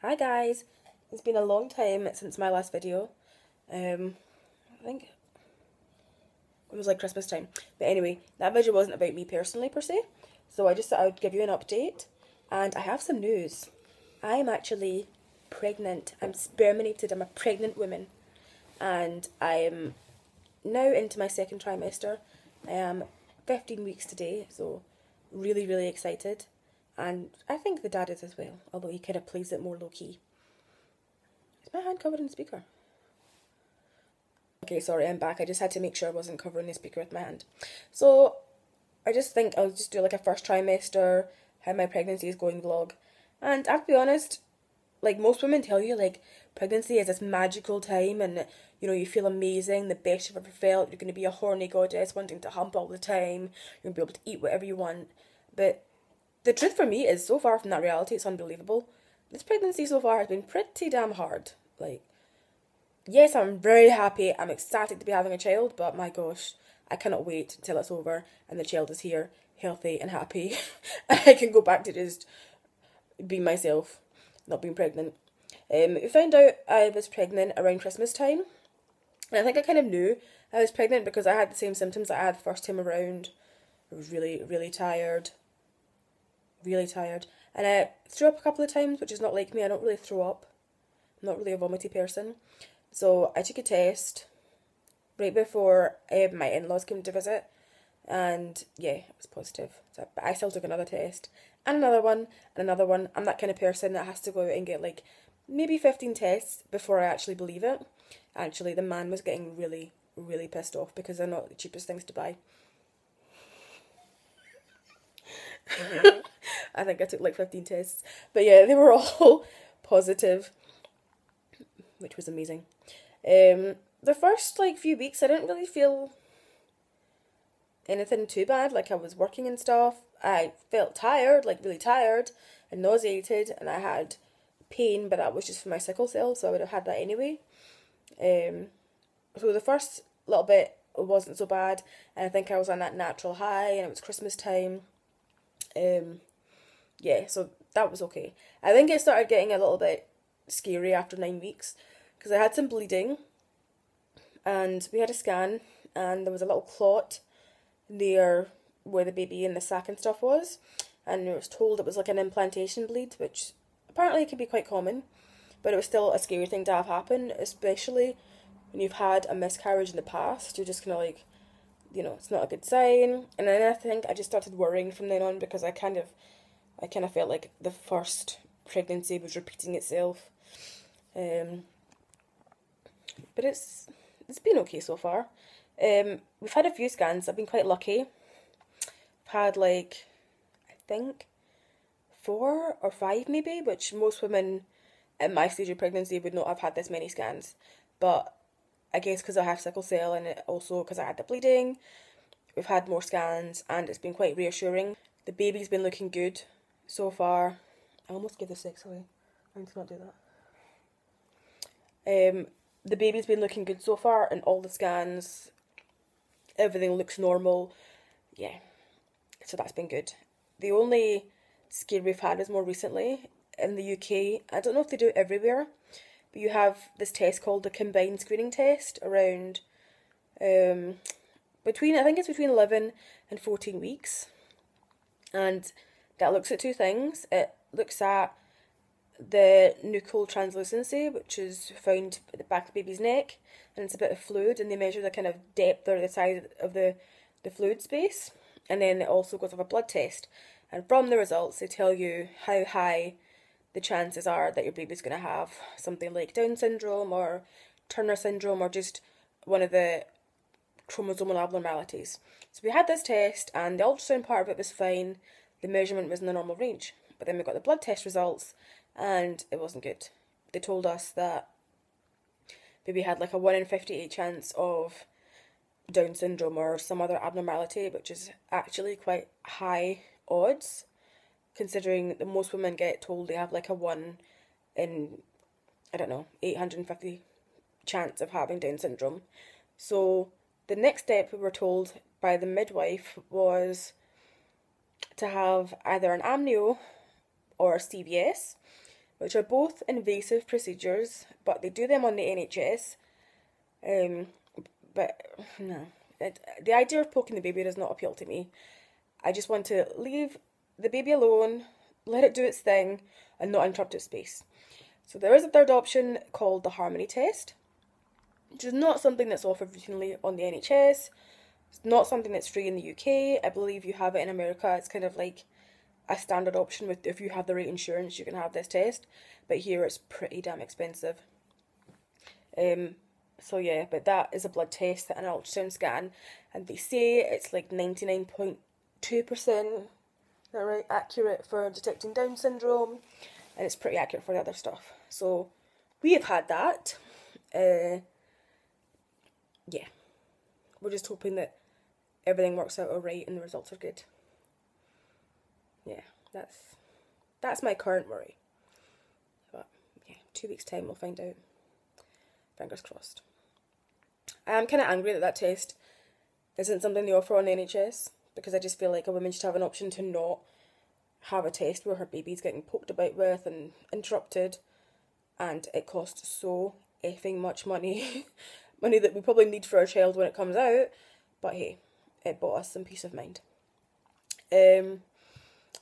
Hi guys, it's been a long time since my last video. I think it was like Christmas time. But anyway, that video wasn't about me personally per se. So I just thought I would give you an update. And I have some news. I am actually pregnant. I'm sperminated. I'm a pregnant woman. And I am now into my second trimester. I am 15 weeks today, so really, really excited. And I think the dad is as well, although he kind of plays it more low-key. Is my hand covered in the speaker? Okay, sorry, I'm back. I just had to make sure I wasn't covering the speaker with my hand. So, I just think I'll just do like a first trimester, how my pregnancy is going vlog. And I have to be honest, like most women tell you, like, pregnancy is this magical time and, you know, you feel amazing, the best you've ever felt, you're going to be a horny goddess wanting to hump all the time, you're going to be able to eat whatever you want. But the truth for me is so far from that reality, it's unbelievable. This pregnancy so far has been pretty damn hard. Like, yes, I'm very happy, I'm ecstatic to be having a child, but my gosh, I cannot wait till it's over and the child is here, healthy and happy. I can go back to just being myself, not being pregnant. We found out I was pregnant around Christmas time. And I think I kind of knew I was pregnant because I had the same symptoms that I had the first time around. I was really, really tired. Really tired. And I threw up a couple of times, which is not like me. I don't really throw up. I'm not really a vomity person. So I took a test right before my in-laws came to visit. And yeah, it was positive. So, but I still took another test. And another one. And another one. I'm that kind of person that has to go out and get like maybe 15 tests before I actually believe it. Actually, the man was getting really, really pissed off because they're not the cheapest things to buy. I think I took like 15 tests. But yeah, they were all positive, which was amazing. The first like few weeks I didn't really feel anything too bad. Like I was working and stuff. I felt tired, like really tired and nauseated, and I had pain, but that was just for my sickle cell, so I would have had that anyway. So the first little bit wasn't so bad, and I think I was on that natural high, and it was Christmas time. Yeah, so that was okay. I think it started getting a little bit scary after 9 weeks, because I had some bleeding, and we had a scan, and there was a little clot near where the baby in the sac and stuff was, and I was told it was like an implantation bleed, which apparently can be quite common, but it was still a scary thing to have happen, especially when you've had a miscarriage in the past. You're just kind of like, you know, it's not a good sign. And then I think I just started worrying from then on because I kind of felt like the first pregnancy was repeating itself. But it's been okay so far. We've had a few scans. I've been quite lucky. I've had like, I think 4 or 5 maybe, which most women at my stage of pregnancy would not have had this many scans. But I guess because I have sickle cell and also because I had the bleeding, we've had more scans and it's been quite reassuring. The baby's been looking good so far. I almost gave the sex away. I need to not do that. The baby's been looking good so far in all the scans. Everything looks normal. Yeah, so that's been good. The only scare we've had is more recently in the UK. I don't know if they do it everywhere, but you have this test called the combined screening test around between 11 and 14 weeks, and that looks at 2 things. It looks at the nuchal translucency, which is found at the back of the baby's neck, and it's a bit of fluid, and they measure the kind of depth or the size of the fluid space, and then it also goes off a blood test, and from the results they tell you how high the chances are that your baby's going to have something like Down syndrome or Turner syndrome or just one of the chromosomal abnormalities. So we had this test and the ultrasound part of it was fine, the measurement was in the normal range, but then we got the blood test results and it wasn't good. They told us that baby had like a 1 in 58 chance of Down syndrome or some other abnormality, which is actually quite high odds, considering that most women get told they have like a 1 in, I don't know, 850 chance of having Down syndrome. So the next step we were told by the midwife was to have either an amnio or a CVS, which are both invasive procedures, but they do them on the NHS. But no, the idea of poking the baby does not appeal to me. I just want to leave the baby alone, let it do its thing, and not interrupt its space. So there is a third option called the Harmony test, which is not something that's offered routinely on the NHS. It's not something that's free in the UK. I believe you have it in America. It's kind of like a standard option with, if you have the right insurance, you can have this test. But here it's pretty damn expensive. So yeah, but that is a blood test and an ultrasound scan, and they say it's like 99.2%, is that right, accurate for detecting Down syndrome, and it's pretty accurate for the other stuff. So we have had that. Yeah, we're just hoping that everything works out alright and the results are good. Yeah, that's my current worry. But yeah, 2 weeks' time we'll find out. Fingers crossed. I am kind of angry that test isn't something they offer on the NHS, because I just feel like a woman should have an option to not have a test where her baby's getting poked about with and interrupted, and it costs so effing much money. Money that we probably need for our child when it comes out, but hey, it bought us some peace of mind.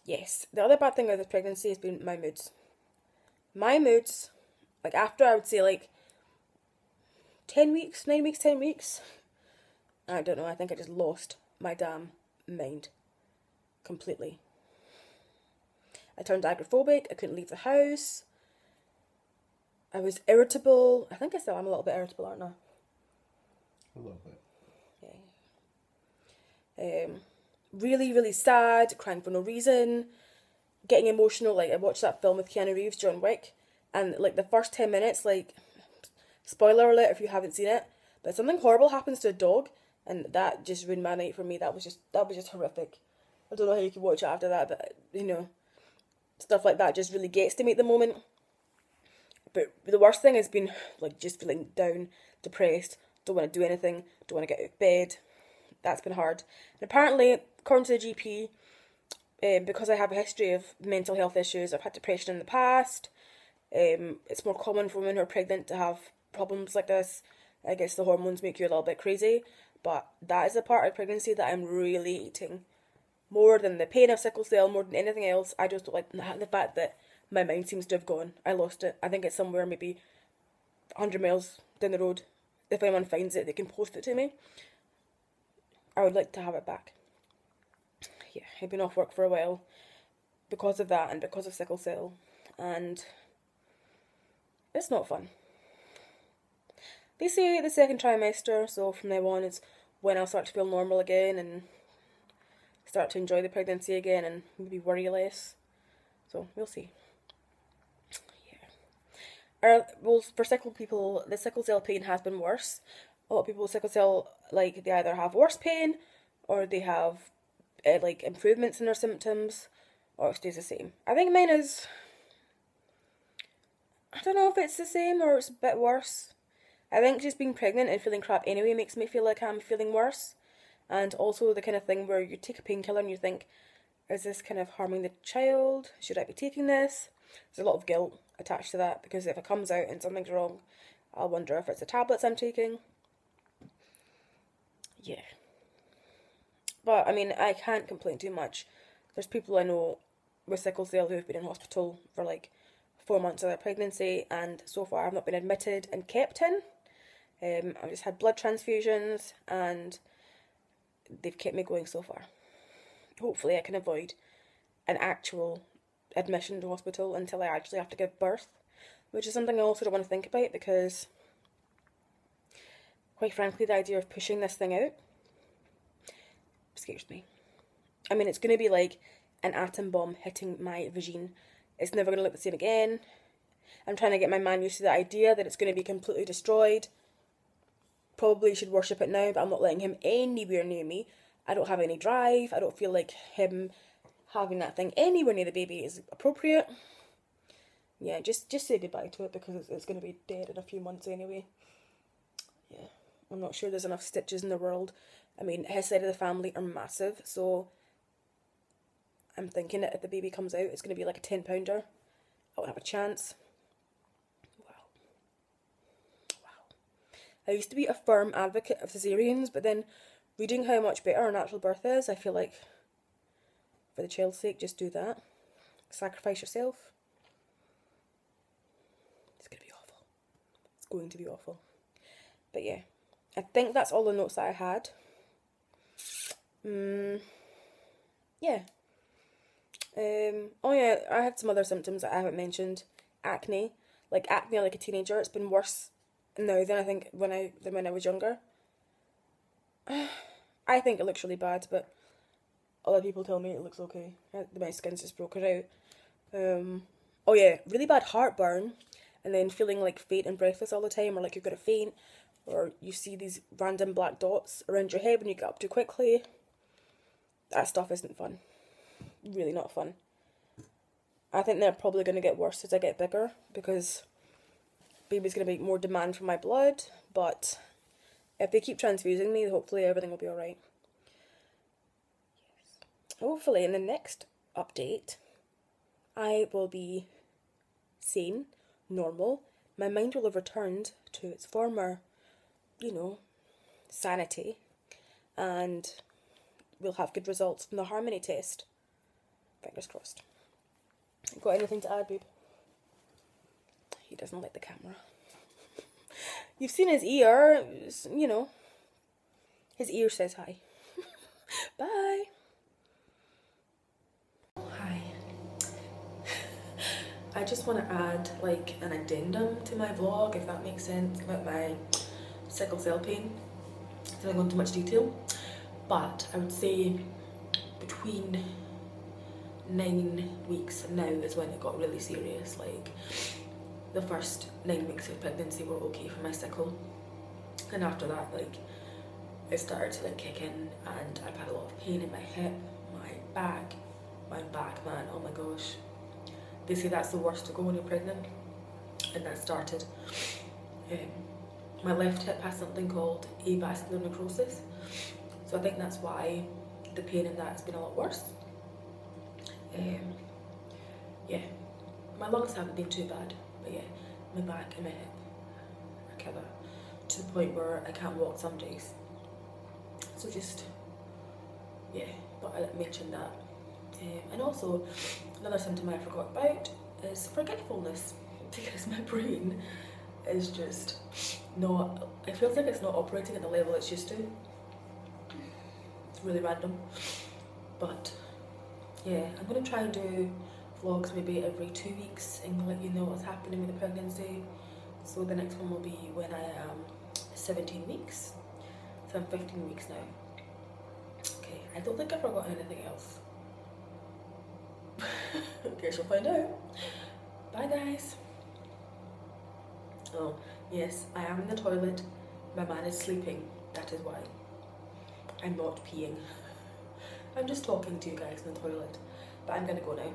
Yes, the other bad thing with this pregnancy has been my moods. My moods, like after I would say like 10 weeks, 9 weeks, 10 weeks, I don't know, I think I just lost my damn mind completely. I turned agoraphobic, I couldn't leave the house, I was irritable. I think I still am a little bit irritable, aren't I? A little bit. Yeah. Really, really sad, crying for no reason, getting emotional. Like, I watched that film with Keanu Reeves, John Wick, and like the first 10 minutes, like, spoiler alert if you haven't seen it, but something horrible happens to a dog, and that just ruined my night for me. That was just horrific. I don't know how you can watch it after that, but you know, stuff like that just really gets to me at the moment. But the worst thing has been like just feeling down, depressed, don't want to do anything, don't want to get out of bed. That's been hard. And apparently, according to the GP, because I have a history of mental health issues, I've had depression in the past. It's more common for women who are pregnant to have problems like this. I guess the hormones make you a little bit crazy, but that is a part of pregnancy that I'm really hating. More than the pain of sickle cell, more than anything else, I just don't like the fact that my mind seems to have gone. I lost it. I think it's somewhere maybe 100 miles down the road. If anyone finds it, they can post it to me. I would like to have it back. Yeah, I've been off work for a while because of that and because of sickle cell, and it's not fun. They say the second trimester, so from now on is when I'll start to feel normal again and start to enjoy the pregnancy again and maybe worry less. So we'll see. Yeah. Well, for sickle people, the sickle cell pain has been worse. A lot of people with sickle cell, like, they either have worse pain or they have like improvements in their symptoms, or it stays the same. I think mine is, I don't know if it's the same or it's a bit worse. I think just being pregnant and feeling crap anyway makes me feel like I'm feeling worse. And also the kind of thing where you take a painkiller and you think, is this kind of harming the child? Should I be taking this? There's a lot of guilt attached to that, because if it comes out and something's wrong, I'll wonder if it's the tablets I'm taking. Yeah. But, I mean, I can't complain too much. There's people I know with sickle cell who have been in hospital for like 4 months of their pregnancy, and so far I've not been admitted and kept in. I've just had blood transfusions, and they've kept me going so far. Hopefully I can avoid an actual admission to hospital until I actually have to give birth, which is something I also don't want to think about, because quite frankly the idea of pushing this thing out scares me. I mean, it's going to be like an atom bomb hitting my vagine. It's never going to look the same again. I'm trying to get my man used to the idea that it's going to be completely destroyed. Probably should worship it now, but I'm not letting him anywhere near me. I don't have any drive. I don't feel like him having that thing anywhere near the baby is appropriate. Yeah, just say goodbye to it, because it's going to be dead in a few months anyway. Yeah, I'm not sure there's enough stitches in the world. I mean, his side of the family are massive, so I'm thinking that if the baby comes out, it's going to be like a 10-pounder. I won't have a chance. Wow. Wow. I used to be a firm advocate of cesareans, but then reading how much better a natural birth is, I feel like for the child's sake, just do that. Sacrifice yourself. It's going to be awful. It's going to be awful. But yeah, I think that's all the notes that I had. Yeah. Oh yeah, I had some other symptoms that I haven't mentioned. Acne. Like acne like a teenager. It's been worse now than I think when I was younger. I think it looks really bad, but other people tell me it looks okay. My skin's just broken out. Oh yeah, really bad heartburn, and then feeling like faint and breathless all the time, or like you're gonna faint, or you see these random black dots around your head when you get up too quickly. That stuff isn't fun. Really not fun. I think they're probably gonna get worse as I get bigger, because baby's gonna make more demand for my blood, but if they keep transfusing me, hopefully everything will be alright. Hopefully in the next update, I will be sane, normal. My mind will have returned to its former, sanity. And we'll have good results from the harmony test. Fingers crossed. Got anything to add, babe? He doesn't like the camera. You've seen his ear, His ear says hi. Bye. Hi. I just want to add like an addendum to my vlog, if that makes sense, about my sickle cell pain. I don't go into much detail, but I would say between 9 weeks and now is when it got really serious. Like the first 9 weeks of pregnancy were okay for my sickle, and after that, like, it started to like kick in, and I've had a lot of pain in my hip, my back, man, oh my gosh. They say that's the worst to go when you're pregnant, and that started. My left hip has something called avascular necrosis, so I think that's why the pain in that has been a lot worse. Yeah, my lungs haven't been too bad, but yeah, my back and my hip are killer, to the point where I can't walk some days. So just, yeah, but I mentioned that. And also, another symptom I forgot about is forgetfulness, because my brain is just not, it feels like it's not operating at the level it's used to. It's really random, but yeah, I'm going to try and do vlogs maybe every 2 weeks and let you know what's happening with the pregnancy. So the next one will be when I am 17 weeks, so I'm 15 weeks now. Okay, I don't think I forgot anything else. Guess you'll find out. Bye guys. Oh yes, I am in the toilet. My man is sleeping, that is why. I'm not peeing. I'm just talking to you guys in the toilet, but I'm gonna go now.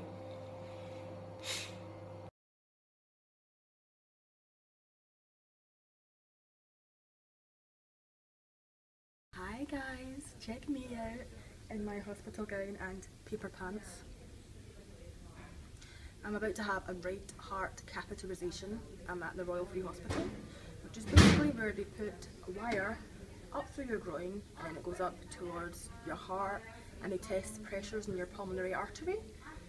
Hi guys, check me out in my hospital gown and paper pants. I'm about to have a right heart catheterization. I'm at the Royal Free Hospital, which is basically where they put a wire up through your groin and then it goes up towards your heart, and they test the pressures in your pulmonary artery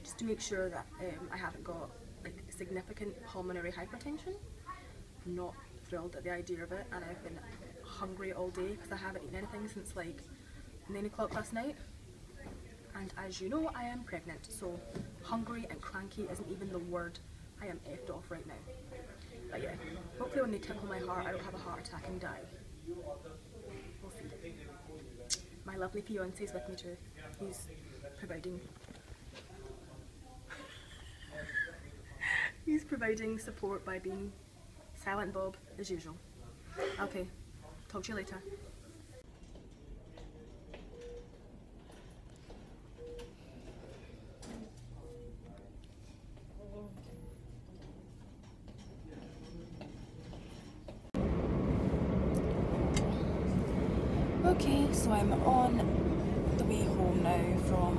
just to make sure that I haven't got like significant pulmonary hypertension. I'm not thrilled at the idea of it, and I've been hungry all day because I haven't eaten anything since like 9 o'clock last night. And as you know, I am pregnant, so hungry and cranky isn't even the word. I am effed off right now. But yeah, hopefully when they tickle my heart, I don't have a heart attack and die. We'll see. My lovely fiance is with me too. He's providing support by being silent Bob as usual. Okay, talk to you later. Okay, so I'm on the way home now from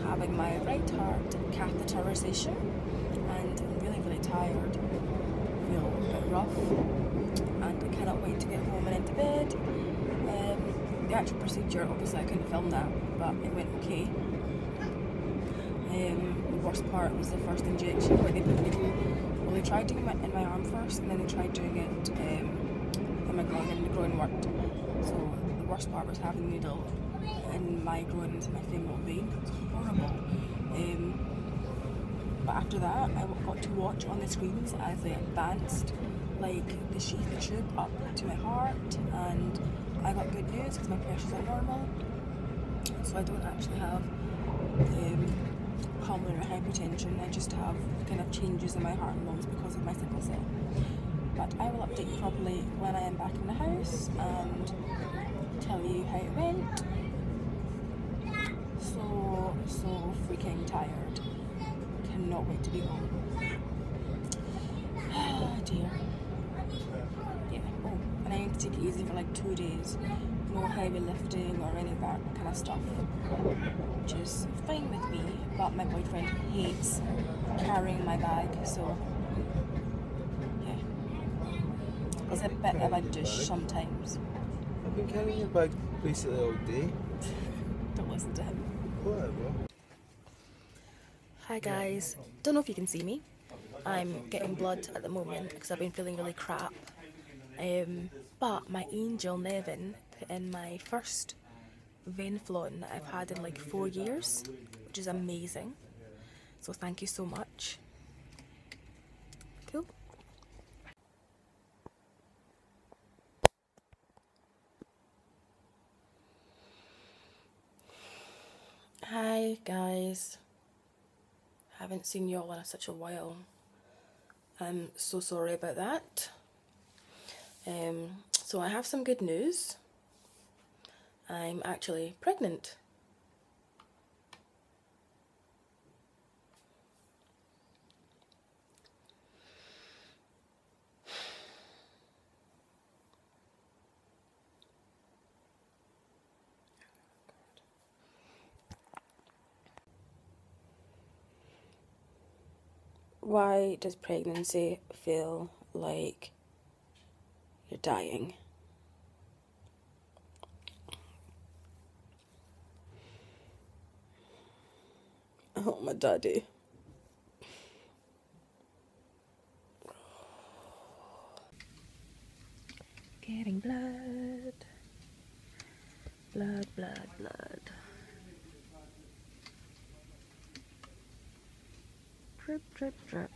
having my right heart catheterization, and and I'm really tired. I feel a bit rough, and I cannot wait to get home and into bed. The actual procedure, obviously I couldn't film that, but it went okay. The worst part was the first injection where they put the needle. Well, they tried doing it in my arm first, and then they tried doing it in my groin, and the groin worked. So the worst part was having the needle in my groin into my femoral vein. It was horrible. But after that, I got to watch on the screens as they advanced, like the sheath, the tube up to my heart, and I got good news because my pressures are normal. So I don't actually have pulmonary hypertension. I just have kind of changes in my heart and lungs because of my sickle cell. But I will update you properly when I am back in the house and tell you how it went. So freaking tired. Cannot wait to be home. Oh dear. Yeah. Oh, and I need to take it easy for like 2 days. No heavy lifting or any of that kind of stuff, which is fine with me, but my boyfriend hates carrying my bag, so yeah, it's a bit of a douche sometimes. I've been carrying your bag basically all day. Don't listen to him. Whatever. Hi guys, don't know if you can see me. I'm getting blood at the moment because I've been feeling really crap. But my angel Nevin put in my first vein flowing that I've had in like 4 years, which is amazing. So thank you so much. Cool. Hi guys. Haven't seen you all in such a while. I'm so sorry about that. So I have some good news. I'm actually pregnant. Why does pregnancy feel like you're dying? Oh, my daddy. Getting blood. Blood, blood, blood. Drip, drip, drip.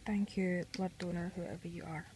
Thank you, blood donor, whoever you are.